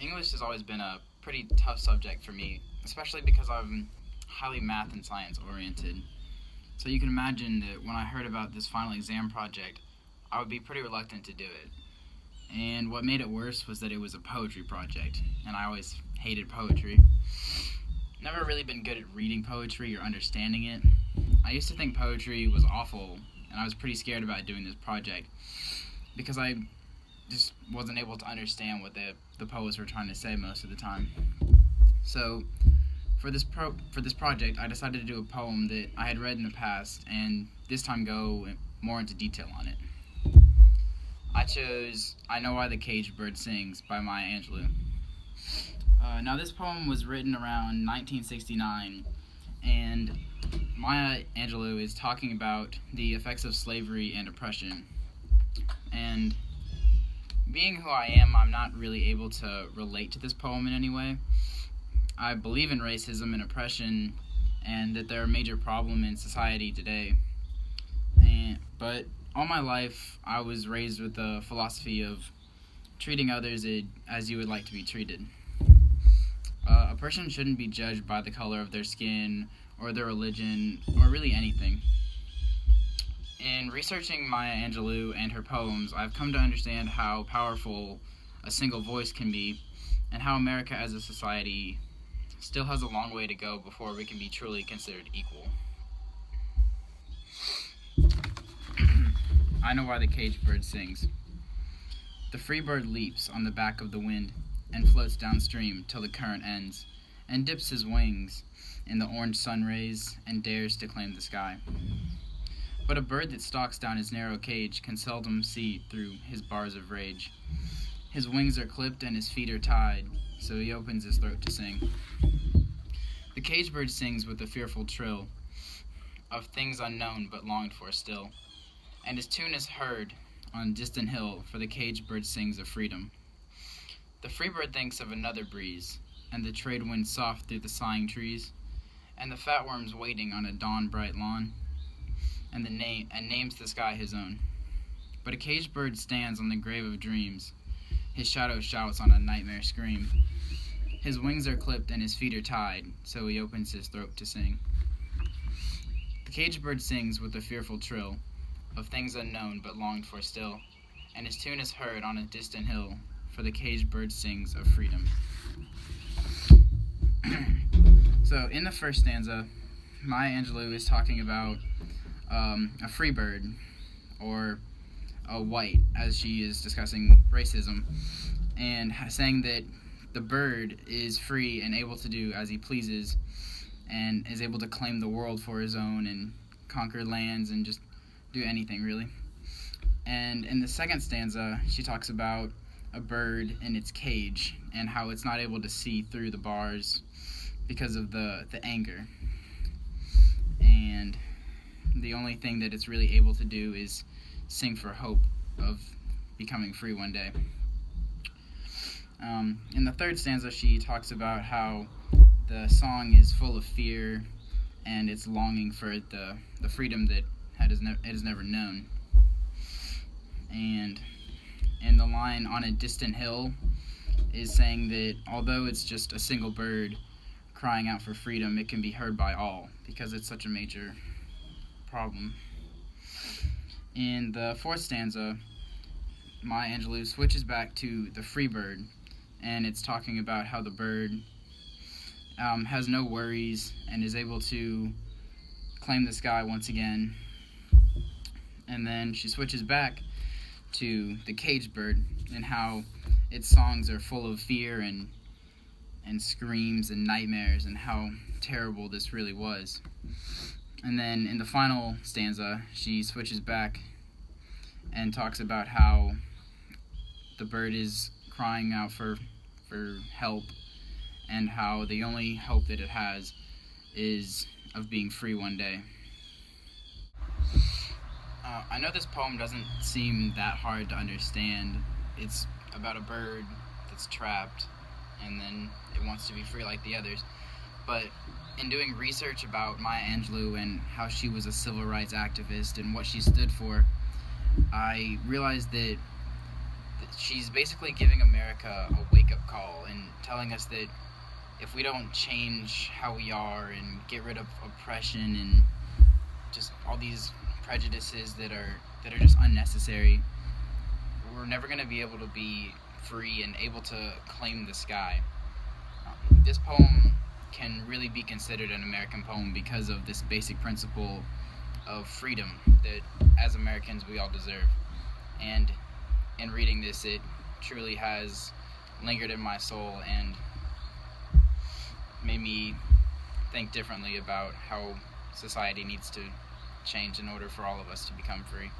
English has always been a pretty tough subject for me, especially because I'm highly math and science oriented. So you can imagine that when I heard about this final exam project, I would be pretty reluctant to do it. And what made it worse was that it was a poetry project, and I always hated poetry. Never really been good at reading poetry or understanding it. I used to think poetry was awful, and I was pretty scared about doing this project because I just wasn't able to understand what the poets were trying to say most of the time. So for this project, I decided to do a poem that I had read in the past, and this time go more into detail on it. I chose "I Know Why the Caged Bird Sings" by Maya Angelou. Now this poem was written around 1969, and Maya Angelou is talking about the effects of slavery and oppression. And being who I am, I'm not really able to relate to this poem in any way. I believe in racism and oppression, and that they're a major problem in society today. But all my life, I was raised with the philosophy of treating others as you would like to be treated. A person shouldn't be judged by the color of their skin, or their religion, or really anything. In researching Maya Angelou and her poems, I've come to understand how powerful a single voice can be, and how America as a society still has a long way to go before we can be truly considered equal. I know why the caged bird sings. The free bird leaps on the back of the wind and floats downstream till the current ends, and dips his wings in the orange sun rays and dares to claim the sky. But a bird that stalks down his narrow cage can seldom see through his bars of rage. His wings are clipped and his feet are tied, so he opens his throat to sing. The caged bird sings with a fearful trill of things unknown but longed for still, and his tune is heard on a distant hill, for the caged bird sings of freedom. The free bird thinks of another breeze, and the trade wind soft through the sighing trees, and the fat worms waiting on a dawn-bright lawn, and names the sky his own. But a caged bird stands on the grave of dreams. His shadow shouts on a nightmare scream. His wings are clipped and his feet are tied, so he opens his throat to sing. The caged bird sings with a fearful trill of things unknown but longed for still, and his tune is heard on a distant hill, for the caged bird sings of freedom. So in the first stanza, Maya Angelou is talking about a free bird, or a white, as she is discussing racism, and saying that the bird is free and able to do as he pleases, and is able to claim the world for his own and conquer lands and just do anything, really. And in the second stanza, she talks about a bird in its cage and how it's not able to see through the bars because of the anger. And the only thing that it's really able to do is sing for hope of becoming free one day. In the third stanza, she talks about how the song is full of fear and it's longing for the freedom that it has never known. And in the line "on a distant hill" is saying that although it's just a single bird crying out for freedom, it can be heard by all because it's such a major problem. In the fourth stanza, Maya Angelou switches back to the free bird, and it's talking about how the bird has no worries and is able to claim the sky once again. And then she switches back to the caged bird and how its songs are full of fear and screams and nightmares and how terrible this really was. And then in the final stanza, she switches back and talks about how the bird is crying out for help, and how the only hope that it has is of being free one day. I know this poem doesn't seem that hard to understand. It's about a bird that's trapped and then it wants to be free like the others. But in doing research about Maya Angelou and how she was a civil rights activist and what she stood for, I realized that she's basically giving America a wake-up call and telling us that if we don't change how we are and get rid of oppression and just all these prejudices that are just unnecessary, we're never going to be able to be free and able to claim the sky. This poem can really be considered an American poem because of this basic principle of freedom that as Americans we all deserve. And in reading this, it truly has lingered in my soul and made me think differently about how society needs to change in order for all of us to become free.